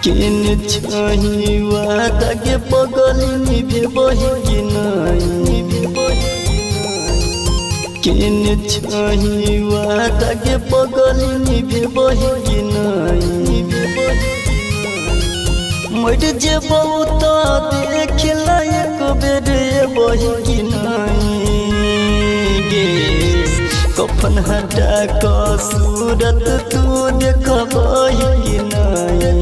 किन छही वादा के पगल निभे बही कि नहीं किन छही वादा के पगल निभे बही कि नहीं मर जे बहुत देख लायक बेरे बही कि नहीं गे कफन हटा क सूरत तू देखबही कि नहीं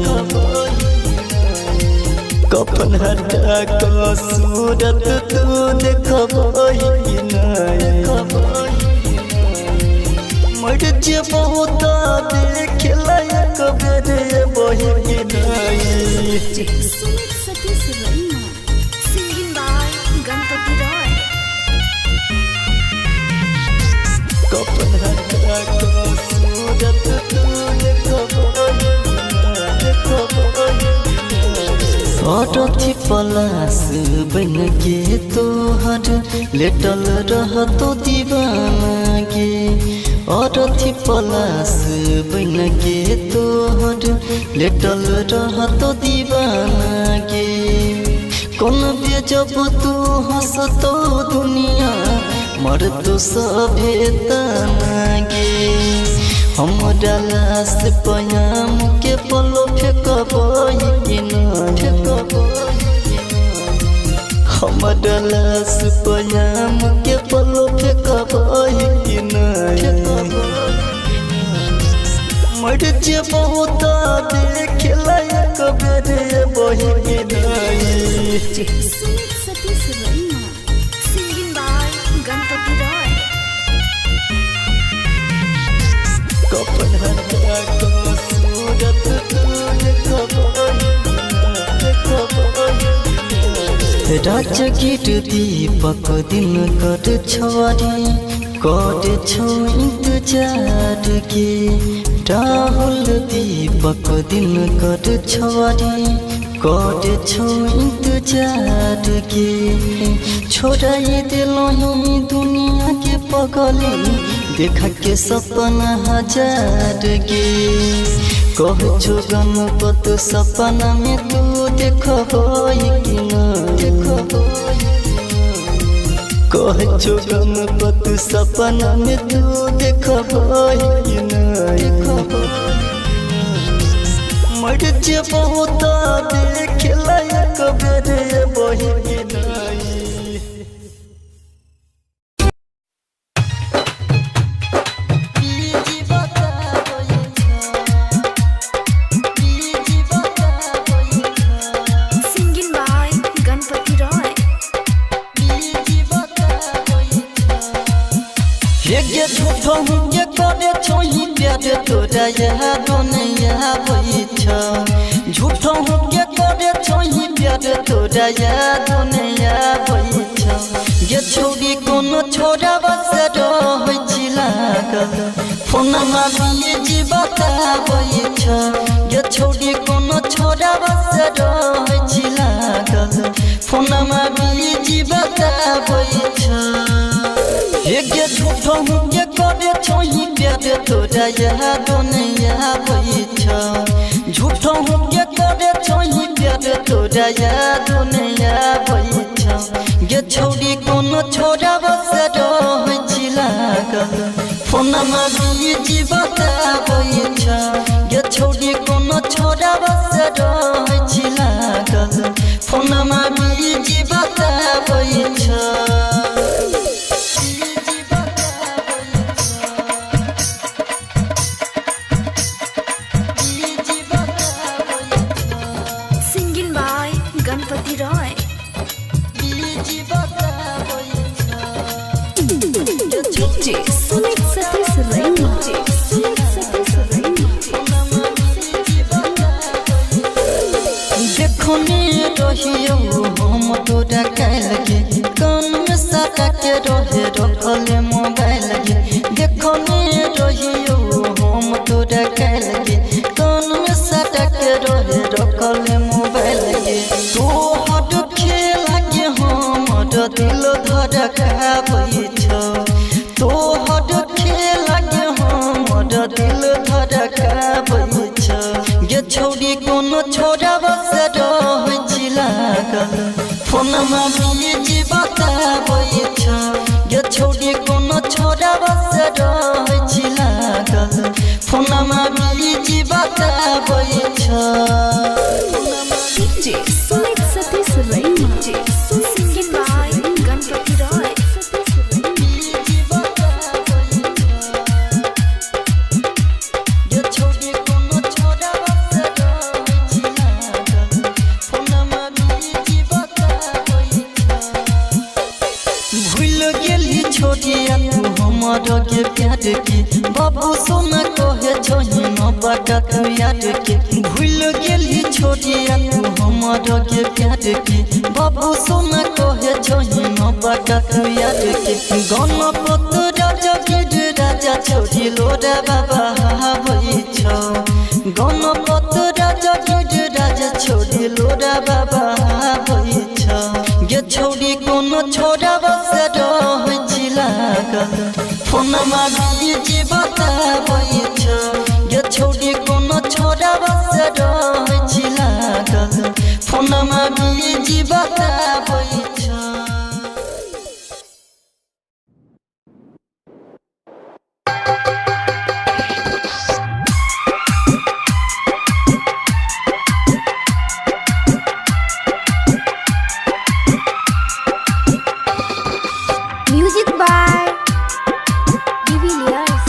कफन हटा क सूरत तू देखबही कि नहीं मर जे बहुत देख लायक बेरे बही कि नहीं कफन हटा क सूरत तू देखबही अरथी पलास बन के तोहर लेटल रहतो दीवाना गे अरथी पलास बन के तोहर लेटल रहतो दीवाना गे कौन बेजब तू हंसतो दुनिया मर तो सभे तना गे हमरा लाश पयाम के पलो फेंकबही कि नहीं हमरा लाश पयाम के पलो फेंकबही कि नहीं मर जे बहुत देख लायक बेरे बही कि नहीं कफन हटा क सूरत तू देखबही राजगीर दीपक दिन कर छवारी कर छो इंतजार के राहुल दीपक दिन कर छवारी कर छो इंतजार के छोड़ाई दिलही दुनिया के पगली देखा के सपना हजार गे कह छो गणपत सपना में तू देखबही कि नहीं कह छो गणपत सपना में तू देखबही कि नहीं मर जे बहुत देख लायक बेरे बही कि नहीं तोरा याद नहीं आबै छ झूठो के करे छही प्यार तोरा याद नहीं आबै छ गे छोड़ी कोनो छोरा बस रहै छी लागल फोनमा बिजी बताबै छ गे छोड़ी कोनो छोरा बस रहै छी लागल फोनमा बिजी बताबै छ गे झूठो के करे छही प्यार तोरा याद नहीं आबै छ झूठो के करे छही प्यार तोरा याद नहीं आबै छ गे छोड़ी कोनो छोरा बस रहै छी लागल फोनमा बिजी बताबै छ गे छोड़ी कोनो छोरा बस रहै छी लागल फोनमा बिजी बताबै छ दिल धड़काबै छ गे छौरी कोनो छोरावा से रहै छी लागल फोनमा बिजी बताबै छ गे छौरी कोनो छोरावा से रहै छी लागल फोनमा बिजी बताबै छ DJ Sumit Satish Raima singing by Ganpati Roy छोटिया तू हमारा के प्यार के बाबू सोना कहे छही न बाटा तू याद के भूल गेली छोटिया तू हमारा के प्यार के बाबू सोना कहे छही न बाटा तू याद के गणपत राजा गिर राजा छोड़ी लोरा बाबा हाबै छ गणपत राजा गिर राजा छोड़ी लोरा बाबा हाबै छ गे छौरी कोनो छोरावा से रहै छी लागल फोनमा बिजी बताबै छ गे छौरी कोनो छोरावा से रहै छी लागल फोनमा बिजी बताबै छ Music by Divilliers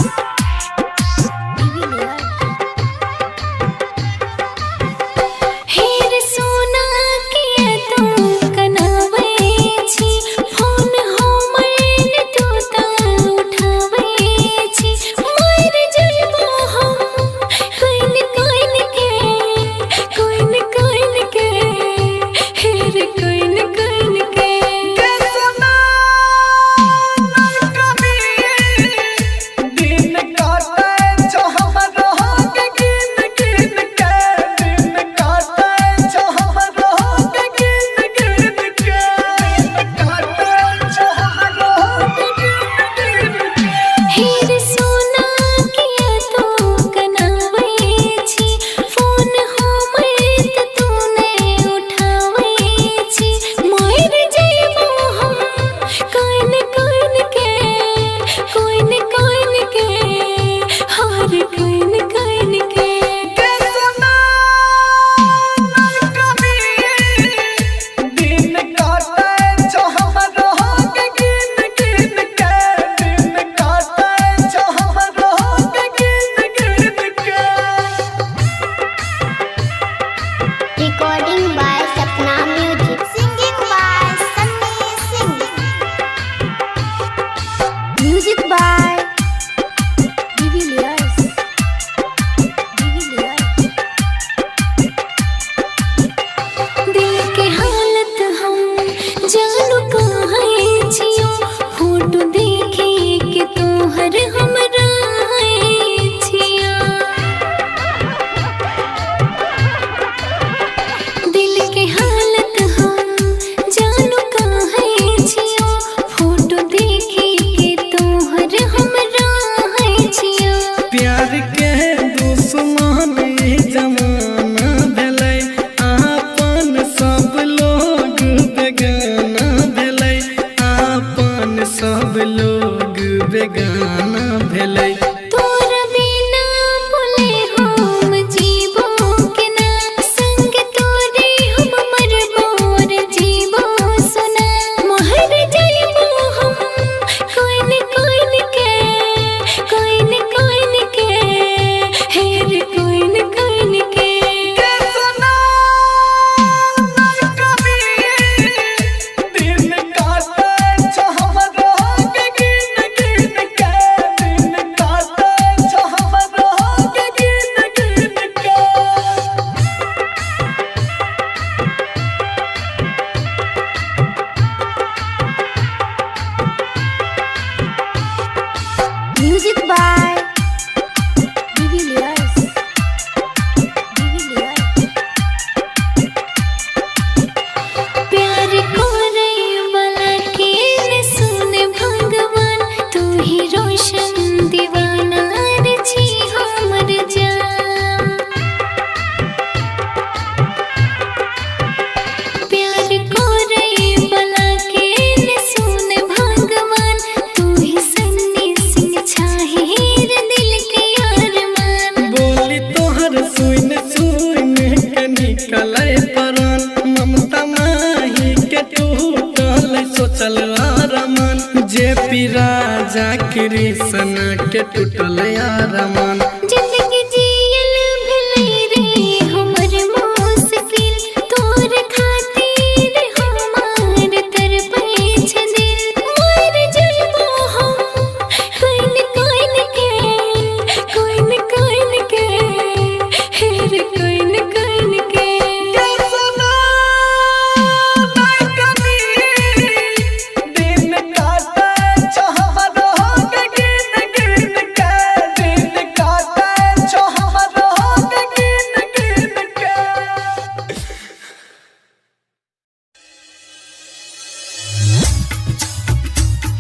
राजा कृष्ण के टूटल अरमान। जिंदगी जियल भले रे हमर मुश्किल तोर खातिर हमार तरपै छ दिल। मर जइबो हम कोइन कोइन के कोइन कोइन के हेर कोइन कोइन के। दिन काटे चाहरो के गिन गिन के, दिन काटे चाहरो के गिन गिन के।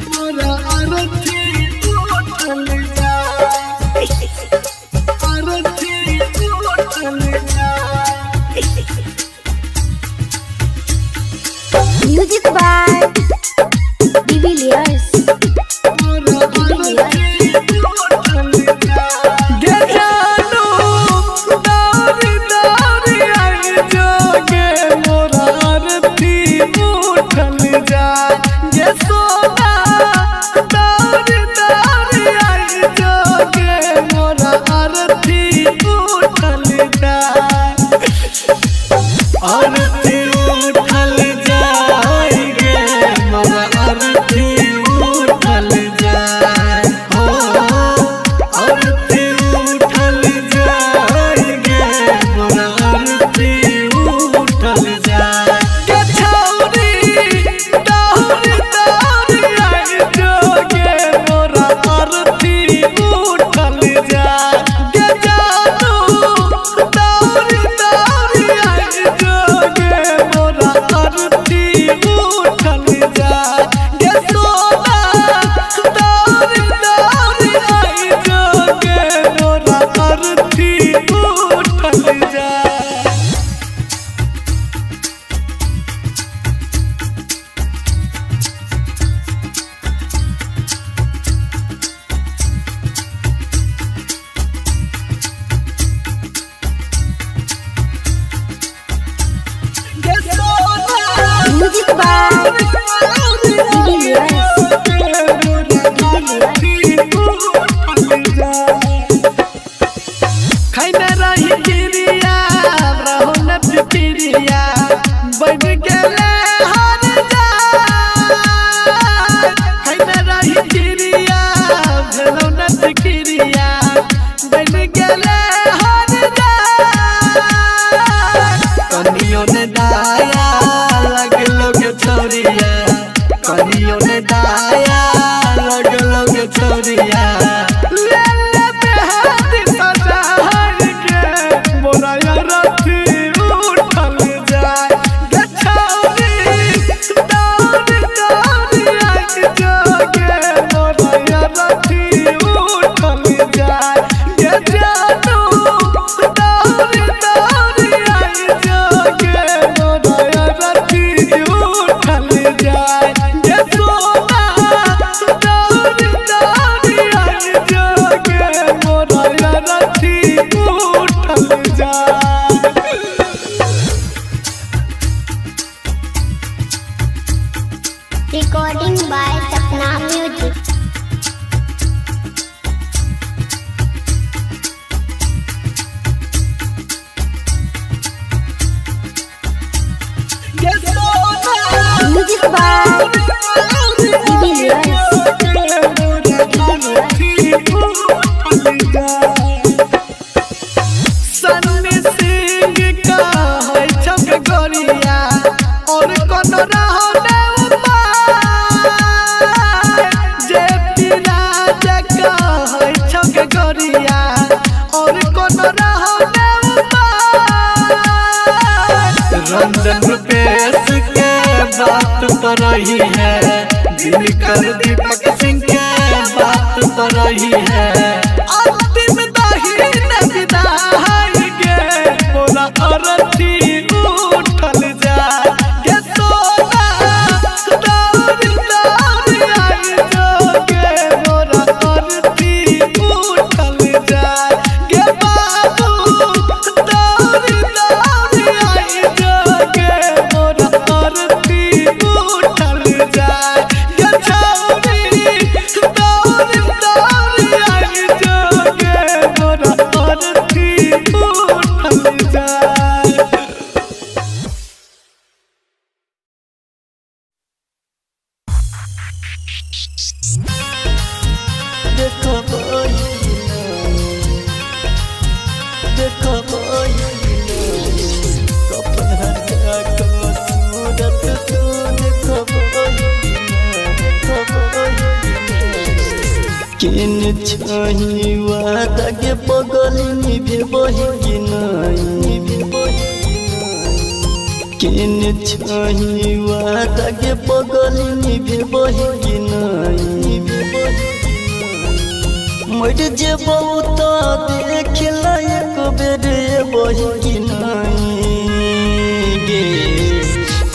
मोरा अरथी उठल जाए, अरथी उठल जाए। Music by de Villiers. आरती उठल जाएगे, मोरा आरती उठल जाए हो। आरती उठल जाएगे, मोरा आरती उठल जाए। के छौरी दौड़ दौड़ आई जोगे, मोरा आरती उठल जाए। के जानू दौड़ दौड़ आई जोगे, मोरा आरती उठल जाए। के सोना दौड़ दौड़ आई जोगे, मोरा आरती उठल जाए। के सोना म्यूजिक बाय डिविलियर्स। खैने रही गिरिया रहो न फिक्रिया, बढ़ गेले हर जाए। खैने रही गिरिया भेलो न फिक्रिया, बढ़ गेले हर जाए। कनियो ने दाया लगलो के छोरिया, कनियो ने दाया लगलो के छोरिया। ले ले बेहाती सजाए के, मोरा अरथी उठल जाए। के छौरी दौड़ दौड़ आई जोगे, मोरा अरथी उठल जाए। के जानू दौड़ दौड़ आई जोगे, मोरा अरथी उठल जाए। के सोना दौड़ दौड़ आई जोगे, मोरा अरथी उठल जाए। Recording by Sapna music. के Sona music by de Villiers. Sunny Singh का है छक गोरिया, और कोनो रहो ने उपाय। जे राजा का है छक गोरिया, और कोनो रहो ने उपाय। रंजन रुपेश के बात पर रही है, दिनकर दीपक सिंह के बात पर रही है। अंतिम दाहिन विदाई गे, मोरा अरथी उठल जाए। के सोना दौड़ दौड़ आई जोगे, मोरा अरथी उठल जाए। के बाबू दौड़ दौड़ आई जोगे, मोरा अरथी उठल जाए। के छौरी दौड़ किन छही वादा के पगली निभे बही कि नहीं किन छही वादा के पगली निभे बही कि नहीं मर जे बहुत देख लायक बेरे बही कि नहीं गे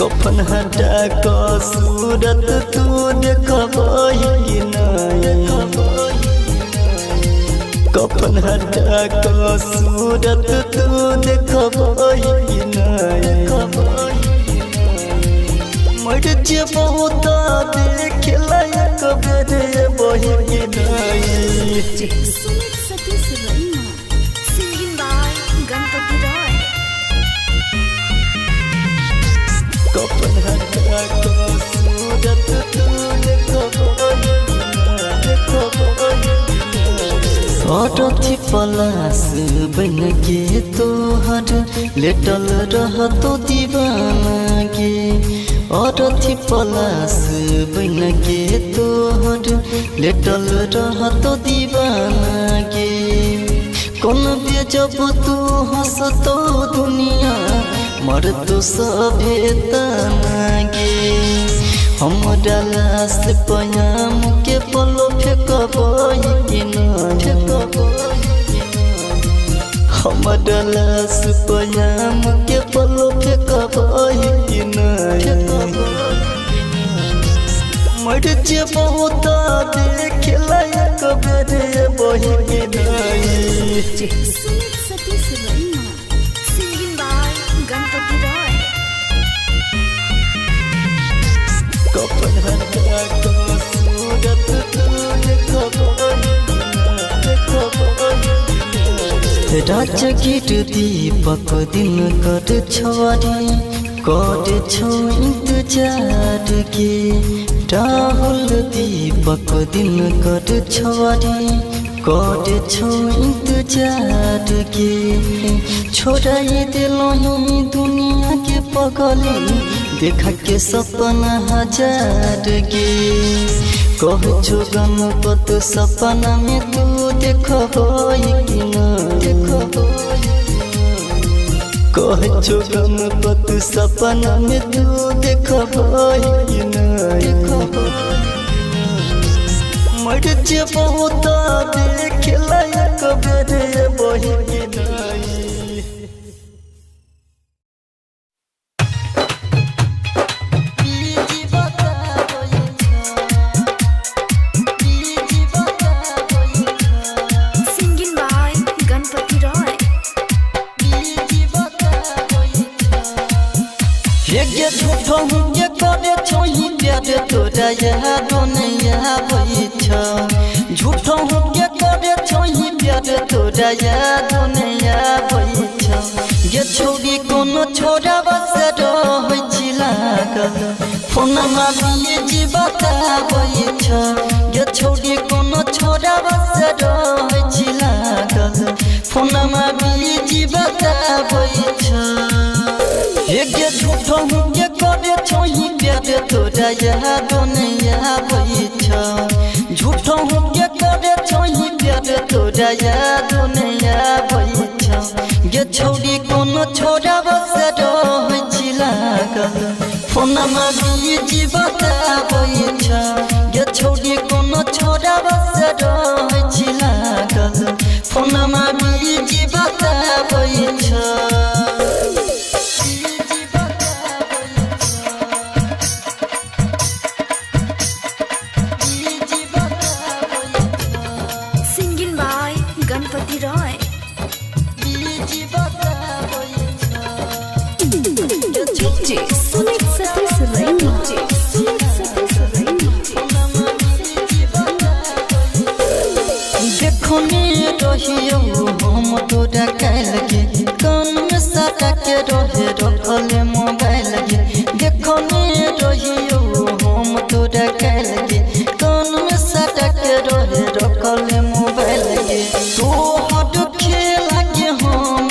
कफन हटा का सूरत तू देखबही कि नहीं कफन हटा का सूरत तू देखबही कि नहीं मर जे बहुत देख लायक बेरे बही कि नहीं सुमित सतीश रैना सिंगिंग बाय गणपति रॉय कफन हटा का सूरत तू देखबही अरथी पलास बन के तोहर लेटल रह तो दीवाना गे अरथी पलास बन के तोहर लेटल रह तो दीवाना गे कौन बेजब तू हंस तो दुनिया मर तो सभे तना गे हमरा लाश पयाम के पलो फेंकबही कि नहीं हमरा लाश पयाम के पलो फेंकबही कि नहीं मर जे बहुत देख लायक बेरे बही कि नहीं सुमित सतीश रैना सिंगिंग बाय गणपति रॉय कफन हटा का सूरत तू देखबही राजगीर दीपक दिन कर छवारी कर छो इंतजार के राहुल दीपक दिन कर छवारी कर छो इंतजार के छोड़ाई दिलही दुनिया के पगली देखा के सपना हजार गे कह छो गणपत सपना में तू देखबही कि नहीं कह छो गणपत सपना में तू देखबही कि नहीं मर जे बहुत देख लायक बेरे बही कि नहीं सिंगिंग बाय गणपति रॉय ये झूठो ये करे छोही प्यार तोरा याद नहीं आबै छ झूठो ये करे छोही प्यार तोरा याद नहीं आबै छ ये छोरी कोनो छोरा बस रहै छी लागल फोन मारिए जी बताबै छ ये छोरी कोनो छोरा बस रहै छी लागल फोन मारिए जी बताबै छ एक झूठो ये करे छोही प्यार तोरा याद नहीं आबै छ झूठो ये करे छोही प्यार तोरा याद नहीं आबै छ ये छोरी कोनो छोरा बस रहै छी लागल फोन मारिए जी बताबै छ ये छोरी कोनो छोरा बस रहै छी लागल फोन मारिए जी बताबै छ सिंगिंग बाय गणपति रॉय सुमित सतीश रैना सुमित सतीश रैना देखो ने रहियो हम तोरा काल के कान में साटा के रहे रखले मोबाइल के देखो ने रहियो हम तोरा काल के कान में साटा के रहे रखले मोबाइल के तो हट खेला के हम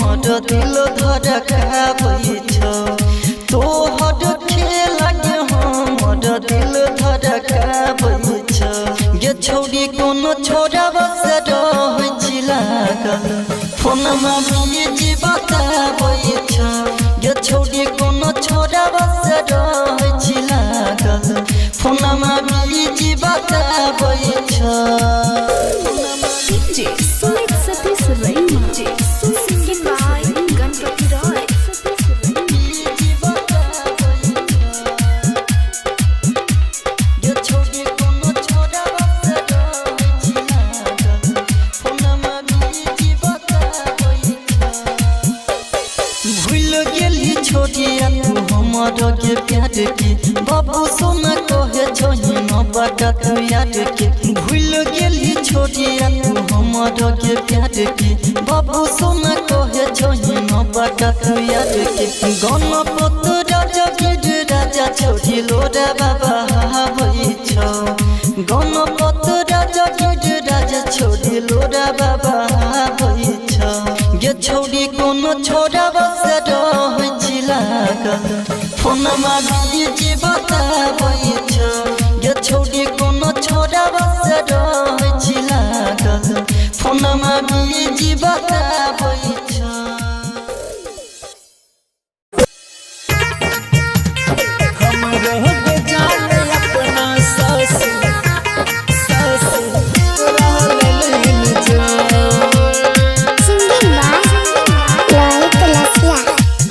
लागल फोन में बीजी बताबै छ गे छोड़ी कोनो छोरा बस रहै छी लागल फोन में बीजी बताबै छ DJ Sumit Satish Raima singing by Ganpati Roy के प्यार के बाबू सोना कहे छोही न बका तू याद के भूल गेली छोड़िया तू हमर के प्यार के बाबू सोना कहे छोही न बका तू याद के गणपत राजा गिर राजा छोड़ी लोरा बाबा हावै छ गणपत राजा गिर राजा छोड़ी लोरा बाबा हावै छ गे छोड़ी कोनो छोरा बस रहै छी लागल फोन में बीजी बताबै छ गे छोड़ी कोनो छोरा बस रहै छी लागल फोन में बीजी बताबै छ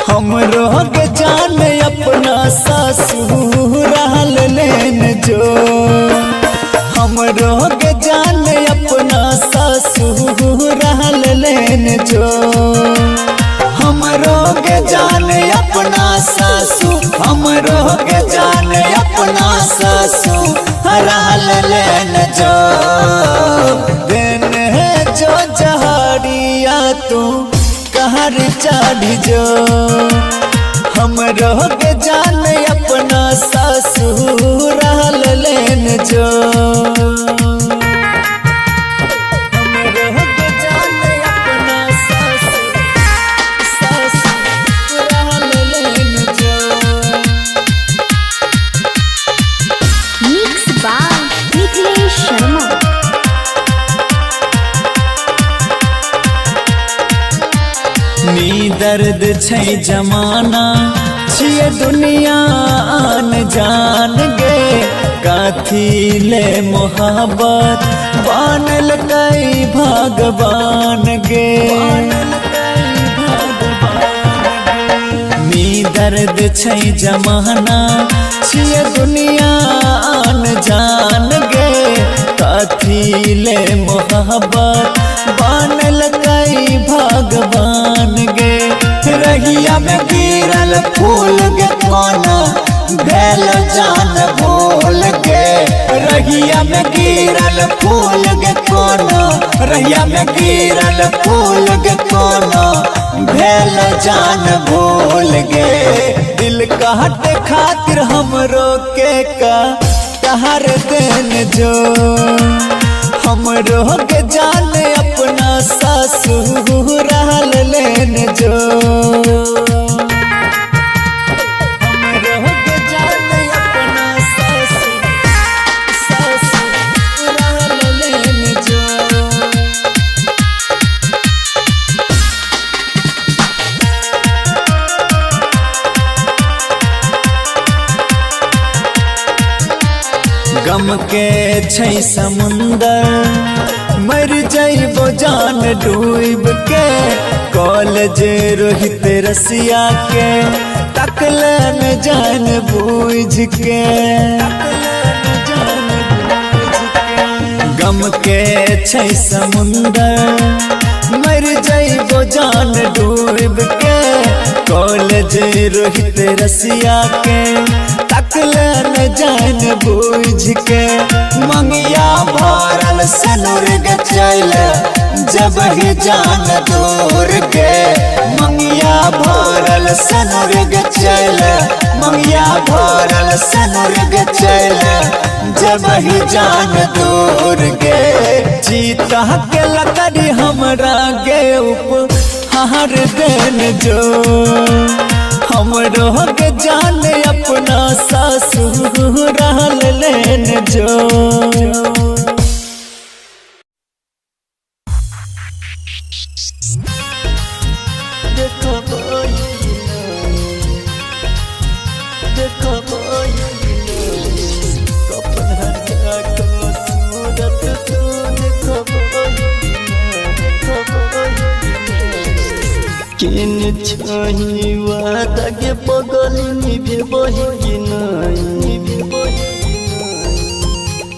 हमरो के जाने अपना ससुराल लेन जो हमरो के जाने अपना ससुराल लेन जो हमरो के जाने अपना ससु हमरो के जाने अपना ससुराल लेन जो दिन है जो जहरिया तू कहर चढ़ जो हमरो के जाने अपना ससुराल लेन जो हमरो के जाने अपना ससुराल लेन जो Mix by Niklesh Sharma नी दर्द छै जमाना छिए दुनिया आन जान गे काथी ले मोहब्बत बनल कई भगवान गे नी दर्द छै जमाना छिए दुनिया आन जान गे काथी ले मोहब्बत बनल कई भगवान गे रहिया में गिरल फूल गे कोना भेल जान भूल गे रहिया में गिरल फूल गे कोना रहिया में गिरल फूल गे कोना भेल जान भूल गे दिल काट खातिर हमरो के का कहर देन जो हमरो के जाने अपना ससुराल लेन जो हमरो के जाने अपना ससुराल लेन जो गम के छै समुंदर मर जाइबो जान डूब के कॉलेज रोहित रसिया के तकले न जान बूझ के गम के छै समुंदर मर जाइबो जान डूब के कॉलेज रोहित रसिया के तकले न जान बूझ के मंगिया भरल सनुर गे चल जब ही जान दूर के मंगिया भरल सनुर गे चल मंगिया भरल सनुर गे चल जब ही जान दूर गे जीता के लकड़ी हमरा गे उपहार देन जो हमरो के जाने अपना ससुराल लेन जो किन छही वादा के पगली निभे बही कि नहीं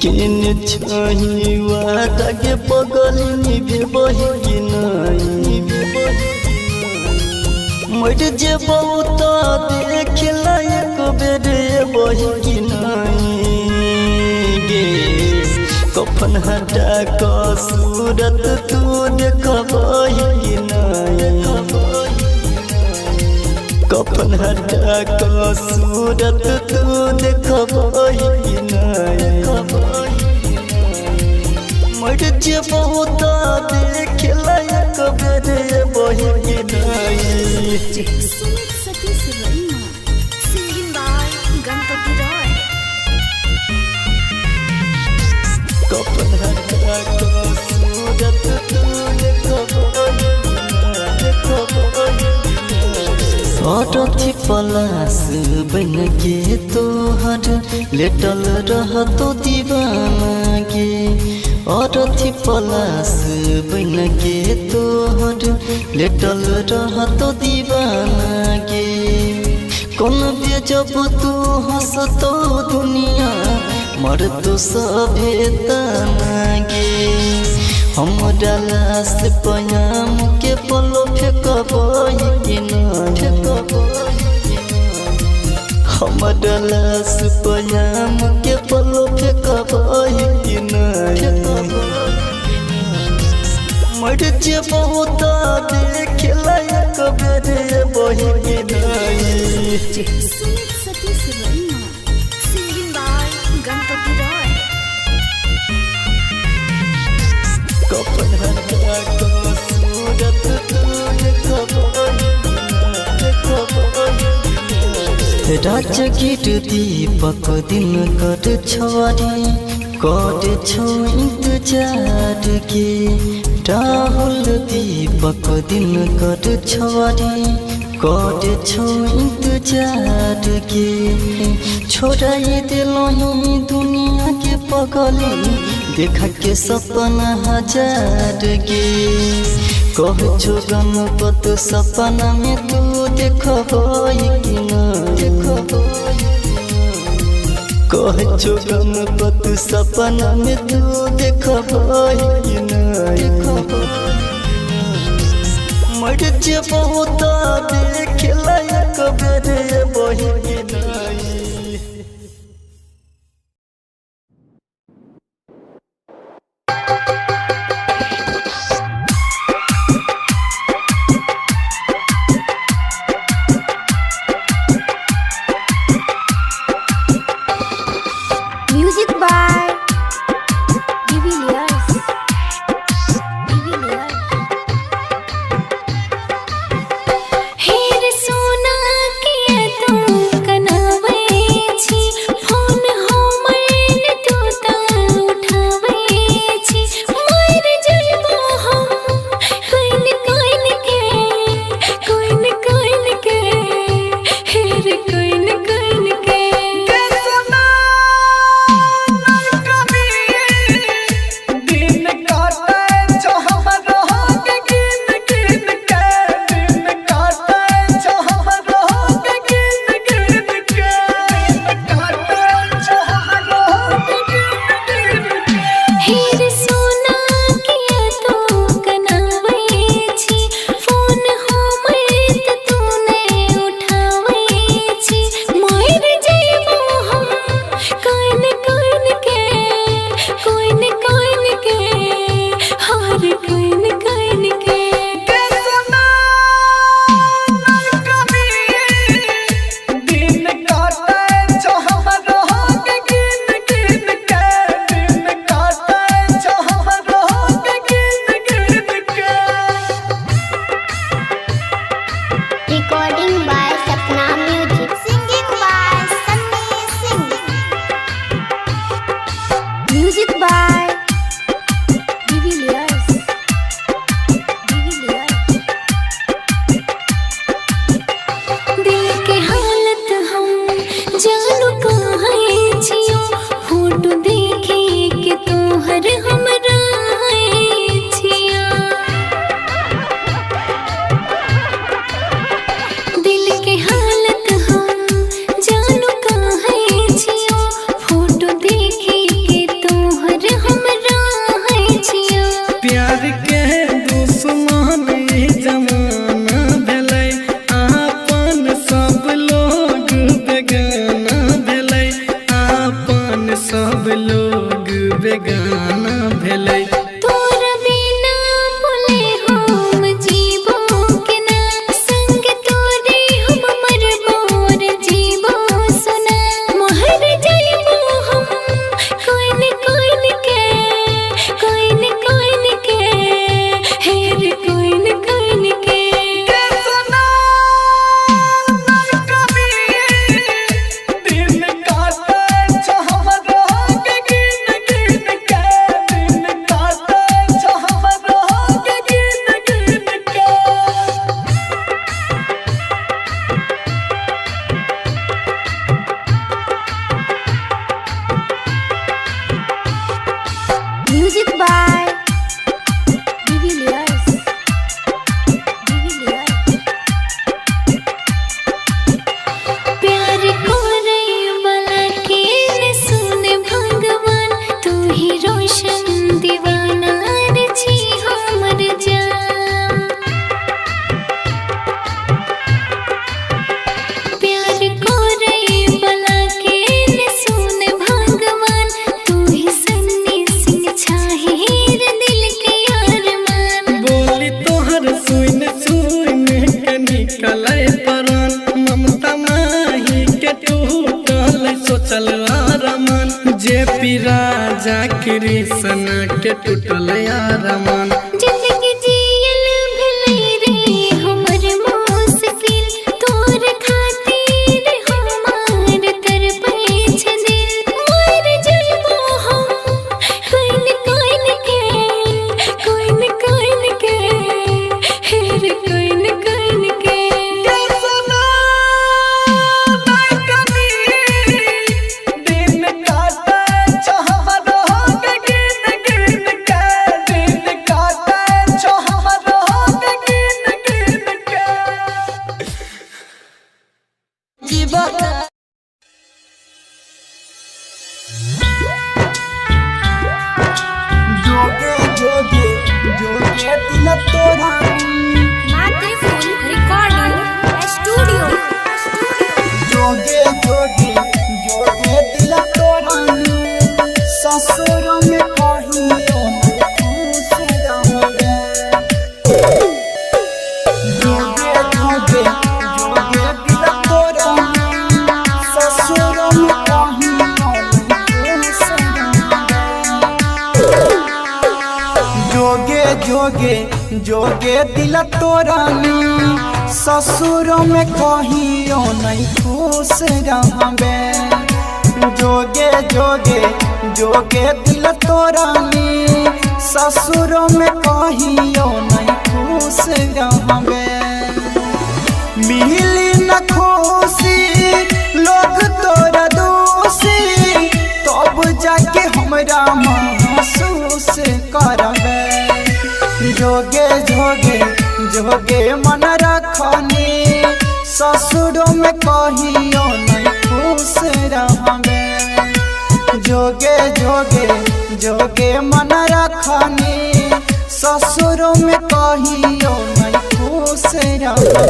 किन छही वादा के पगली निभे बही कि नहीं मर जे बहुत देख लायक बेरे बही कि नहीं गे कफन हटा क सूरत तू देखबही कि नहीं कफन हटा क सूरत तू देखबही कि नहीं मर जे बहुत देख लायक बेरे बही कि नहीं Satish Raima. Singing by Ganpati Roy. कफन हटा क सूरत तू देखबही अरथी पलास बन के तोहर लेटल रहतो दीवाना गे अरथी पलास बन के तोहर लेटल रहतो दीवाना गे कौन बेजब तू हंसतो दुनिया मर तो सभे तना गे हमरा लाश पयाम के पलो फेंकबही कि नहीं हमरा लाश पयाम के पलो फेंकबही कि नहीं मर जे बहुत देख लायक बेरे बही कि नहीं Satish Raima. Singing by Ganpati Roy. कफन हटा क सूरत तू देखबही राजगीर दीपक दिन कर छोरी कर छो इंतजार के राहुल दीपक दिन कर छोरी कर छो इंतजार के छोड़ाई दिलही दुनिया के पगली देखा के सपना हजार गे कह छो गणपत सपना में तू देखबही कि नहीं कह छो गणपत सपना में तू देखबही कि नहीं मर जे बहुत देख लायक बेरे बही कि नहीं Music by Divilliers. हेरे सोना किया तू कना के टूटल अरमान। जिंदगी जियल भले रे हमर मुश्किल तोर खातिर हमार तर पे छदे मर जइबो हम कोइन कोइन के हेर कोइन कोइन के जोगे दिल तोरानी ससुर में कहियो नहीं खुश रहबे। जोगे जोगे जोगे दिल तोरानी ससुर में कहियो नहीं खुश रहबे। मिली न खुशी लोग तोरा दोषी तब जाके हमरा महसूस करबे। जोगे जोगे जोगे मन रखनी ससुर में कहियो नहीं खुश रहबे। जोगे जोगे जोगे मन रखनी ससुर में कहियो नहीं खुश रहबे।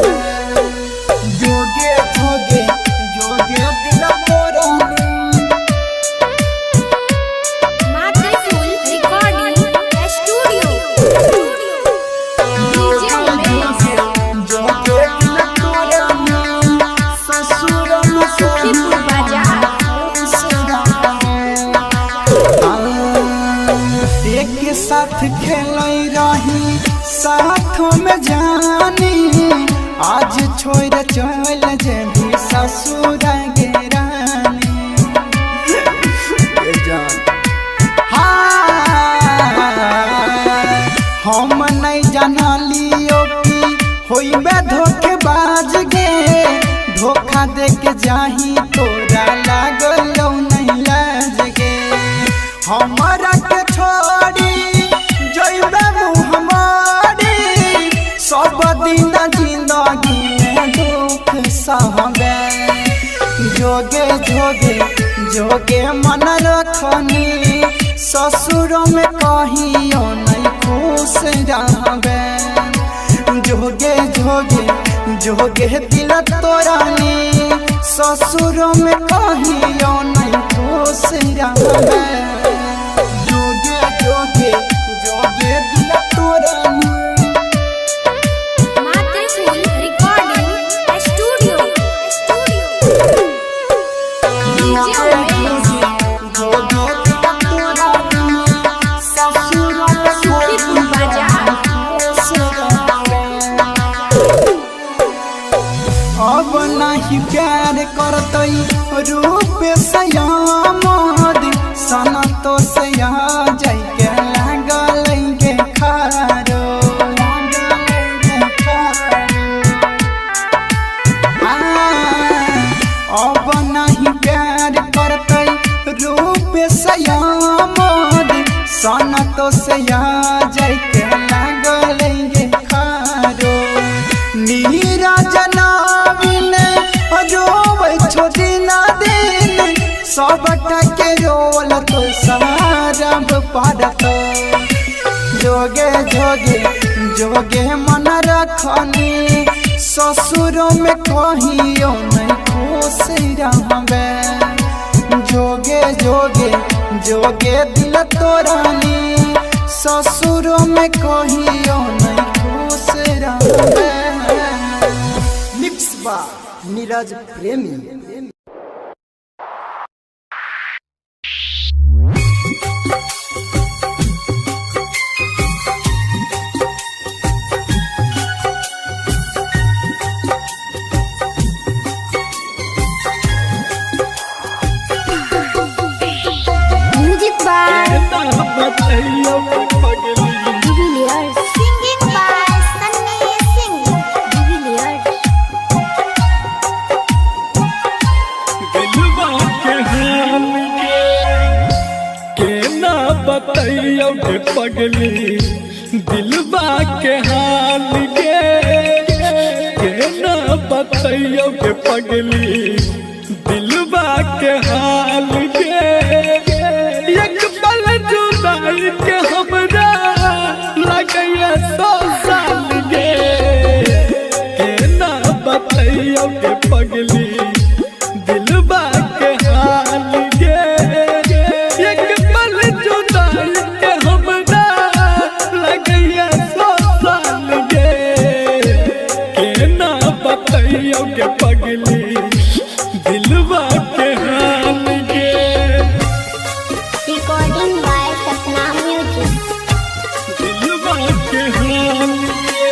जोगे जोगे जोगे दिल तोरानी साथ खेल रही साथ में जानी आज छोड़ चल जेबी ससुर गे रानी। हम नहीं जानलियो कि होइबे धोखेबाज गे धोखा दे के जाही तोरा लागलो नहीं लाज गे। हमरा के छोड़ी सब दिन जिंदगी में दुख सहबे। जोगे जोगे जोगे मन रखनी ससुर में कहियो नहीं खुश रहबे। जोगे जोगे जोगे दिल तोरानी ससुर में कहियो नहीं खुश रहबे। जोगे जोगे जोगे दिल तोरानी अब नहीं प्यार करतई रूप सयामद सना तो सया जाय के लागल गे खारो। अब नहीं प्यार करतई रूप सयामद सना तो सया जाय के लागल गे खारो। नीरजना सबटा के रोल तो सारब पड़त। जोगे जोगे जोगे मन रखनी ससुर में कहियो नहीं खुश रहबे। जोगे जोगे जोगे दिल तोरानी ससुर में कहियो नहीं खुश रहबे। मिक्स बा नीरज प्रेमी। बताइयो पगली Divilliers. Singing by Sunny Singh. Divilliers. दिलवा के हाल के ना बताइयो के पगली दिलवा के हाल के ना बताइयो के पगली दिलवा के हाल के एक पल जुदाई के हमरा लगैया 100 साल के ना बताइयो के पगली दिलवा के हाल के एक पल जुदाई के हमरा लगैया 100 साल के ना बताइयो के पगली दिलवा के हाल के Recording by Sapna Music. दिलवा के हाल के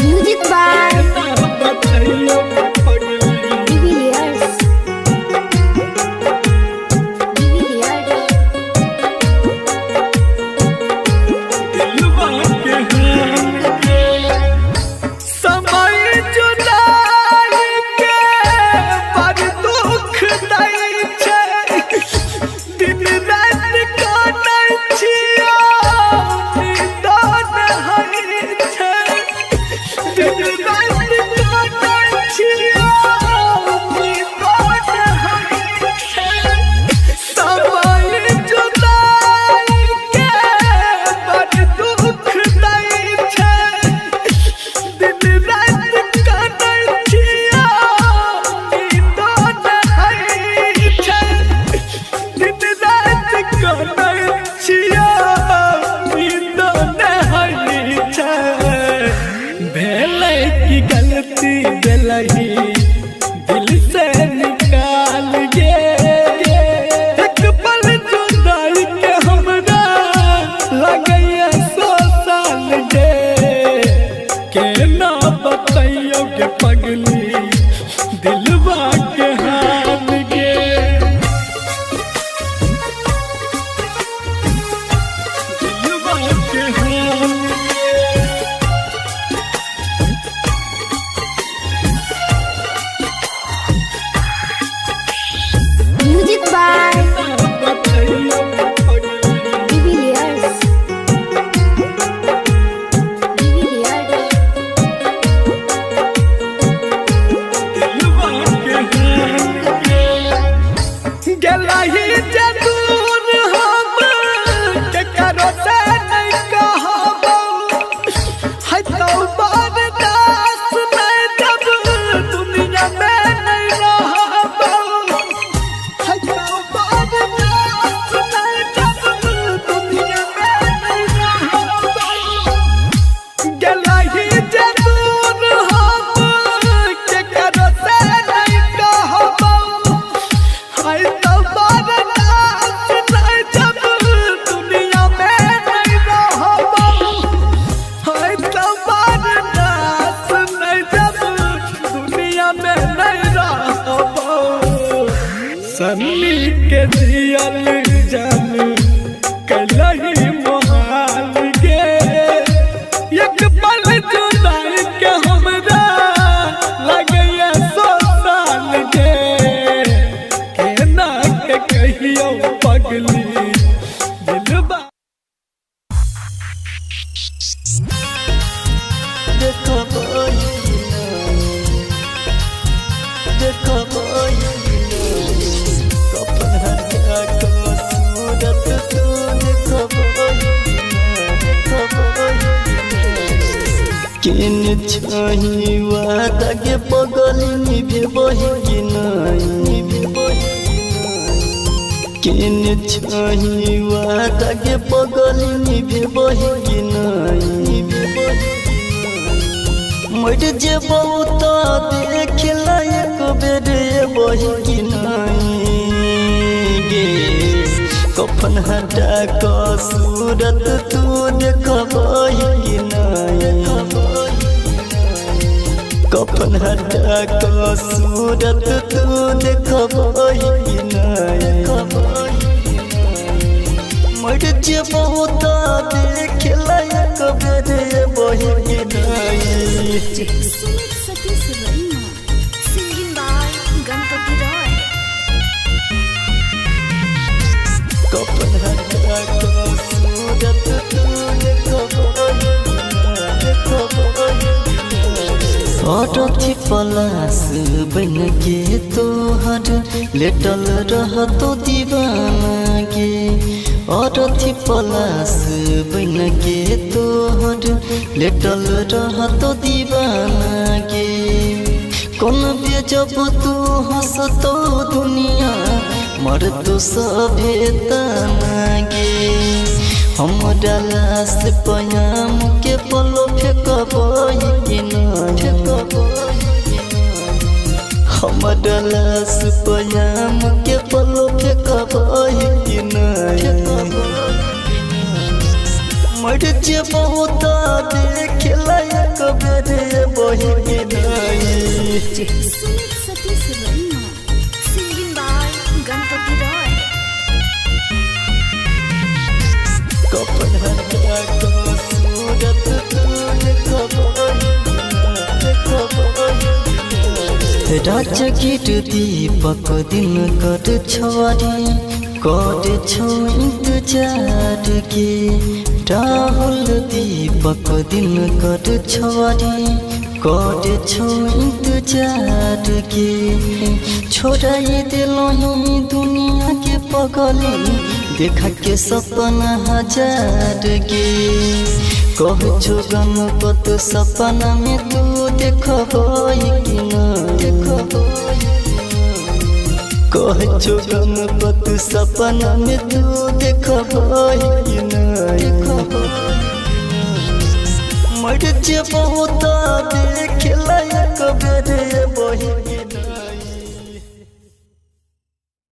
Music by ना बताइयो के पगली Divilliers. Divilliers. दिलवा के हाल के समय जुदाई के बड़ दुख दै छै दिन रात काटै छियो नींदो नहि छै दिन रात काटै छियो नींदो नहि छै समय जुदाई के बड़ दुख दै छै दिन रात काटै छियो नींदो नहि छै दिन रात काटै छियो नींदो नहि छै भेलै की गलती भेलही दिल से निकाल गे एक पल जुदाई के हमरा लगैया 100 साल के ना बताइयो के पगली दिलवा के हाल के दिलवा के हाल के Music by ना बताइयो के पगली Divilliers. Divilliers. दिलवा के हाल के गेलही जे दूर हम के करो से नहीं कहबो है तो बर्दाश्त नहीं जब दुनिया में नहीं रहबो है तो बर्दाश्त नहीं जब दुनिया में नहीं रहबो गेलही जे दूर हम के करो से नहीं कहबो है तो बर्दाश्त नहीं जब दुनिया में नहीं रहबो है तो बर्दाश्त नहीं जब दुनिया में नहीं रहबो सन्नी के जियल जान कलही मोहाल के एक पल जुदाई के हमरा लगैया 100 साल के ना के कहियो पगली दिलवा देखो कपन हटा को सूरत तू देखो किन छही वादा के पगली निभे बही नहीं किन छही वादा के पगली निभे बही नहीं मर जे बहुत देख लायक बेरे बही नहीं गे कफन हटा क सूरत तू देखबही नहीं कफन हटा को सूरत तू देखबई कि नहीं मर जे बहुत देख लायक बेरे बही कि नहीं Satish Raima. Singing by Ganpati Roy. कफन हटा को सूरत तू देखबई औरथी पलास बन के तोहर लेटल रह तो दीवाना गे औरथी पलास बन के तोहर लेटल रह तो दीवाना गे कौन बेजब तू हंस तो दुनिया मर तो सभे तना गे हमरा लाश पयाम के पलो फेंकबई कि नहीं हमरा लाश पयाम के पलो फेंकबई कि नहीं मर जे बहुत देख लायक बेरे बही कि नहीं Satish Raima. Singing by Ganpati Roy. कफन हटा को सूरत तू देखबई राजगीर दीपक दिन कर छोरी कर छो इंतजार के राहुल दीपक दिन कर छोरी कर छो इंतजार के छोड़ाई दिलही दुनिया के पगली देखा के सपना हजार गे कह छो गणपत सपना में तू देखबई कि नहीं कह छो गणपत सपना में तू देखबई कि नहीं मर जे बहुत देख लायक बेरे बही